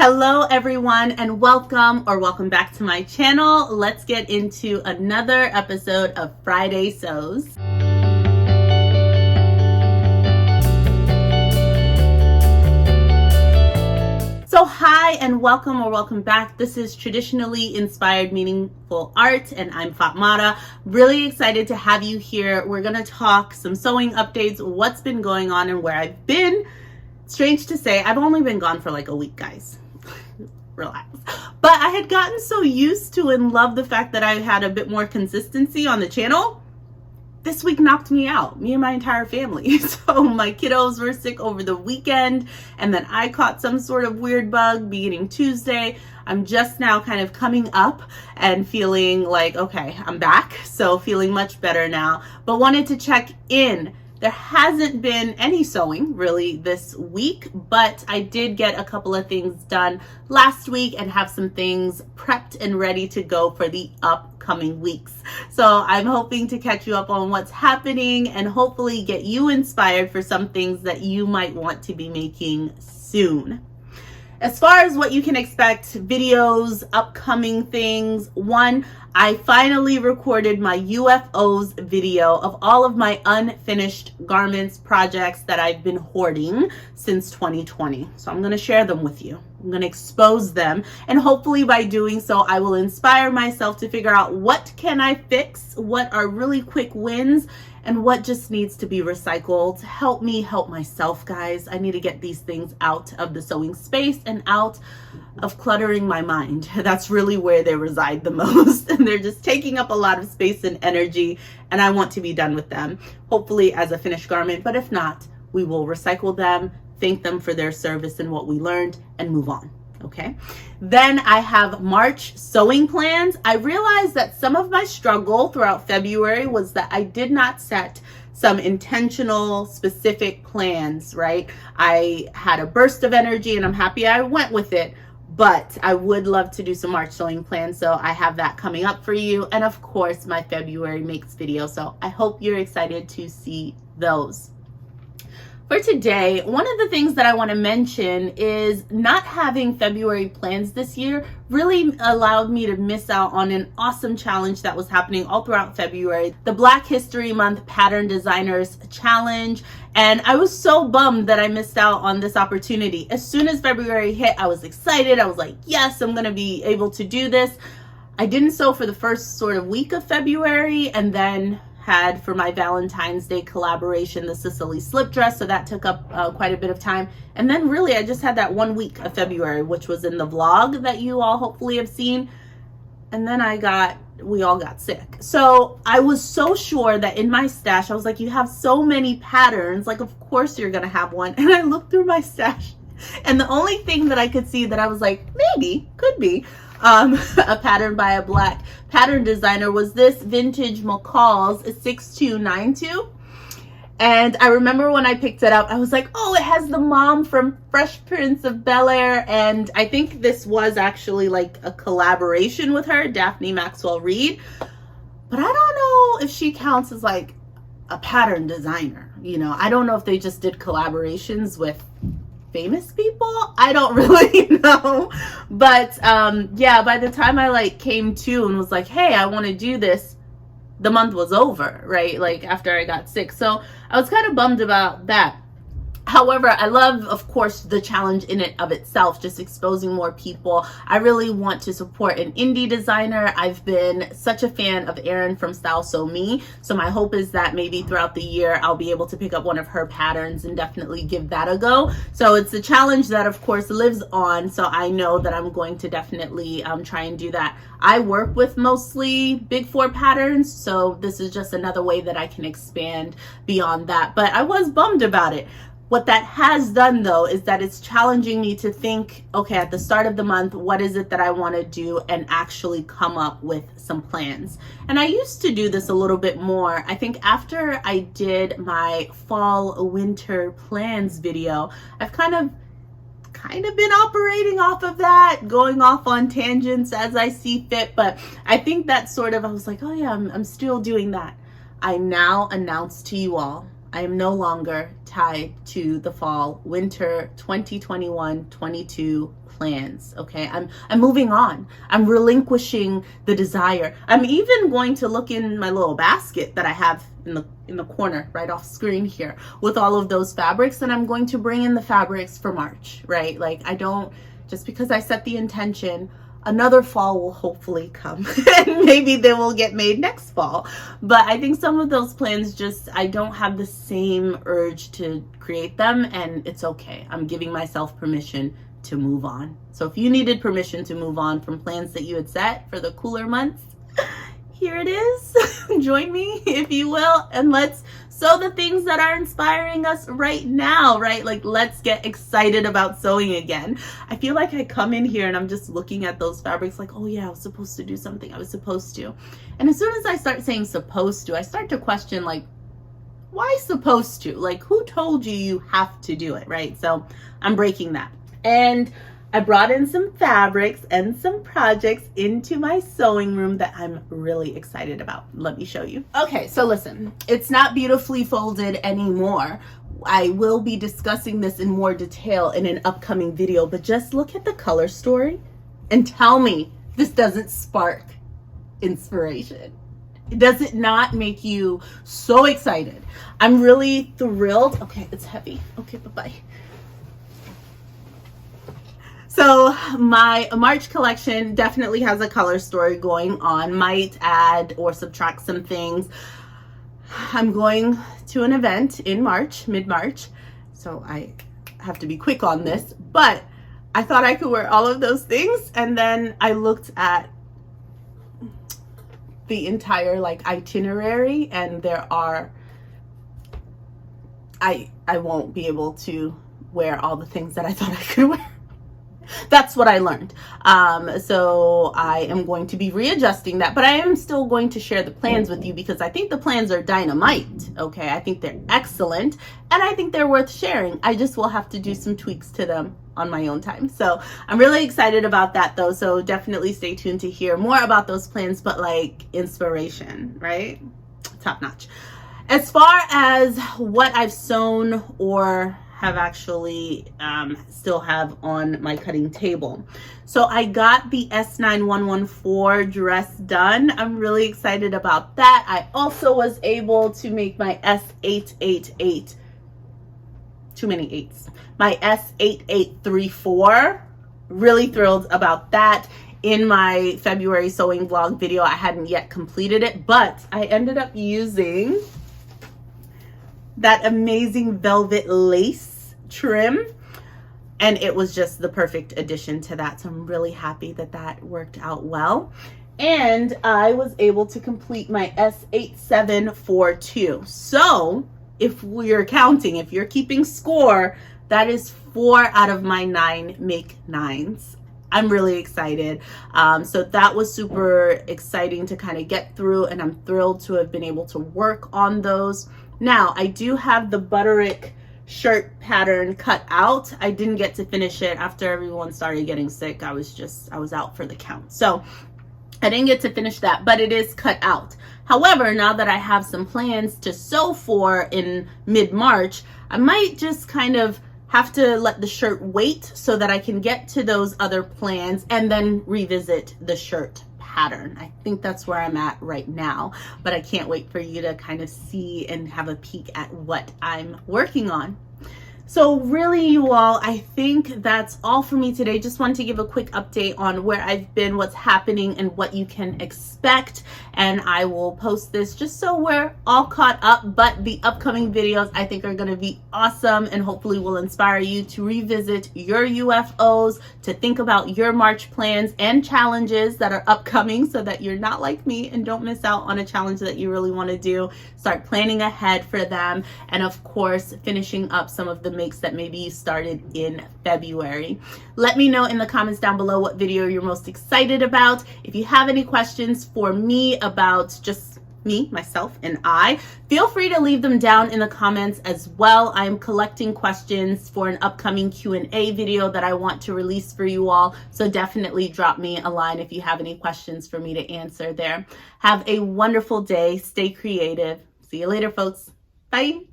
Hello everyone and welcome back to my channel. Let's get into another episode of Friday Sews. So hi and welcome back. This is Traditionally Inspired Meaningful Art and I'm Fatmata. Really excited to have you here. We're gonna talk some sewing updates, what's been going on and where I've been. Strange to say, I've only been gone for like a week, guys. Relax. But I had gotten so used to and loved the fact that I had a bit more consistency on the channel. This week knocked me out, me and my entire family. So my kiddos were sick over the weekend and then I caught some sort of weird bug beginning Tuesday. I'm just now kind of coming up and feeling like, okay, I'm back. So feeling much better now, but wanted to check in. There hasn't been any sewing really this week, but I did get a couple of things done last week and have some things prepped and ready to go for the upcoming weeks. So I'm hoping to catch you up on what's happening and hopefully get you inspired for some things that you might want to be making soon. As far as what you can expect, videos, upcoming things, one, I finally recorded my UFOs video of all of my unfinished garments projects that I've been hoarding since 2020. So I'm going to share them with you. I'm going to expose them, and hopefully by doing so, I will inspire myself to figure out what can I fix, what are really quick wins, and what just needs to be recycled. Help me help myself, guys. I need to get these things out of the sewing space and out of cluttering my mind. That's really where they reside the most. And they're just taking up a lot of space and energy, and I want to be done with them, hopefully as a finished garment. But if not, we will recycle them, thank them for their service and what we learned, and move on. Okay. Then I have March sewing plans. I realized that some of my struggle throughout February was that I did not set some intentional, specific plans, right? I had a burst of energy and I'm happy I went with it, but I would love to do some March sewing plans. So I have that coming up for you. And of course, my February makes video. So I hope you're excited to see those. For today, one of the things that I want to mention is not having February plans this year really allowed me to miss out on an awesome challenge that was happening all throughout February, the Black History Month Pattern Designers Challenge. And I was so bummed that I missed out on this opportunity. As soon as February hit, I was excited. I was like, yes, I'm going to be able to do this. I didn't sew for the first sort of week of February, and then had for my Valentine's Day collaboration the Sicily slip dress, so that took up quite a bit of time. And then really I just had that 1 week of February, which was in the vlog that you all hopefully have seen. And then we all got sick. So I was so sure that in my stash, I was like, you have so many patterns, like of course you're gonna have one. And I looked through my stash and the only thing that I could see that I was like, maybe, could be, a pattern by a Black pattern designer was this vintage McCall's 6292. And I remember when I picked it up, I was like, oh, it has the mom from Fresh Prince of Bel-Air. And I think this was actually like a collaboration with her, Daphne Maxwell Reid. But I don't know if she counts as like a pattern designer. You know, I don't know if they just did collaborations with famous people. I don't really know. But yeah, by the time I like came to and was like, hey, I want to do this, the month was over, right? Like after I got sick. So I was kind of bummed about that. However, I love, of course, the challenge in it of itself, just exposing more people. I really want to support an indie designer. I've been such a fan of Erin from Style Sew Me. So my hope is that maybe throughout the year, I'll be able to pick up one of her patterns and definitely give that a go. So it's a challenge that, of course, lives on. So I know that I'm going to definitely try and do that. I work with mostly Big Four patterns. So this is just another way that I can expand beyond that. But I was bummed about it. What that has done though is that it's challenging me to think, okay, at the start of the month, what is it that I want to do, and actually come up with some plans. And I used to do this a little bit more. I think after I did my fall winter plans video, I've kind of been operating off of that, going off on tangents as I see fit. But I think that sort of, I was like, oh yeah, I'm still doing that. I now announce to you all, I am no longer tied to the fall winter 2021-22 plans. Okay, I'm moving on. I'm relinquishing the desire. I'm even going to look in my little basket that I have in the corner right off screen here with all of those fabrics, and I'm going to bring in the fabrics for March, right? Like, I don't, just because I set the intention, another fall will hopefully come and maybe they will get made next fall. But I think some of those plans just, I don't have the same urge to create them, and it's okay. I'm giving myself permission to move on. So if you needed permission to move on from plans that you had set for the cooler months, here it is. Join me, if you will, and let's sew the things that are inspiring us right now, right? Like, let's get excited about sewing again. I feel like I come in here and I'm just looking at those fabrics like, oh yeah, I was supposed to do something. I was supposed to. And as soon as I start saying supposed to, I start to question, like, why supposed to? Like, who told you you have to do it, right? So I'm breaking that. And I brought in some fabrics and some projects into my sewing room that I'm really excited about. Let me show you. Okay, so listen, it's not beautifully folded anymore. I will be discussing this in more detail in an upcoming video, but just look at the color story and tell me this doesn't spark inspiration. Does it not make you so excited? I'm really thrilled. Okay, it's heavy. Okay, bye-bye. So my March collection definitely has a color story going on. Might add or subtract some things. I'm going to an event in March, mid-March, so I have to be quick on this, but I thought I could wear all of those things, and then I looked at the entire like itinerary, and there are, I won't be able to wear all the things that I thought I could wear. That's what I learned. So I am going to be readjusting that, but I am still going to share the plans with you because I think the plans are dynamite. Okay, I think they're excellent, and I think they're worth sharing. I just will have to do some tweaks to them on my own time. So I'm really excited about that though. So definitely stay tuned to hear more about those plans, but like inspiration, right? Top notch. As far as what I've sewn or have actually still have on my cutting table. So I got the S9114 dress done. I'm really excited about that. I also was able to make my S888, too many eights, my S8834. Really thrilled about that. In my February sewing vlog video, I hadn't yet completed it, but I ended up using that amazing velvet lace trim, and it was just the perfect addition to that. So I'm really happy that that worked out well. And I was able to complete my S8742. So if we're counting, if you're keeping score, that is 4 out of my 9 make 9s. I'm really excited. So that was super exciting to kind of get through, and I'm thrilled to have been able to work on those. Now, I do have the Butterick shirt pattern cut out. I didn't get to finish it after everyone started getting sick. I was out for the count. So I didn't get to finish that, but it is cut out. However, now that I have some plans to sew for in mid-March, I might just kind of have to let the shirt wait so that I can get to those other plans and then revisit the shirt pattern. I think that's where I'm at right now, but I can't wait for you to kind of see and have a peek at what I'm working on. So really, you all, I think that's all for me today. Just wanted to give a quick update on where I've been, what's happening, and what you can expect. And I will post this just so we're all caught up. But the upcoming videos I think are going to be awesome and hopefully will inspire you to revisit your UFOs, to think about your March plans and challenges that are upcoming so that you're not like me and don't miss out on a challenge that you really want to do. Start planning ahead for them. And of course, finishing up some of the makes that maybe you started in February. Let me know in the comments down below what video you're most excited about. If you have any questions for me about just me, myself, and I, feel free to leave them down in the comments as well. I'm collecting questions for an upcoming Q&A video that I want to release for you all. So definitely drop me a line if you have any questions for me to answer there. Have a wonderful day. Stay creative. See you later, folks. Bye.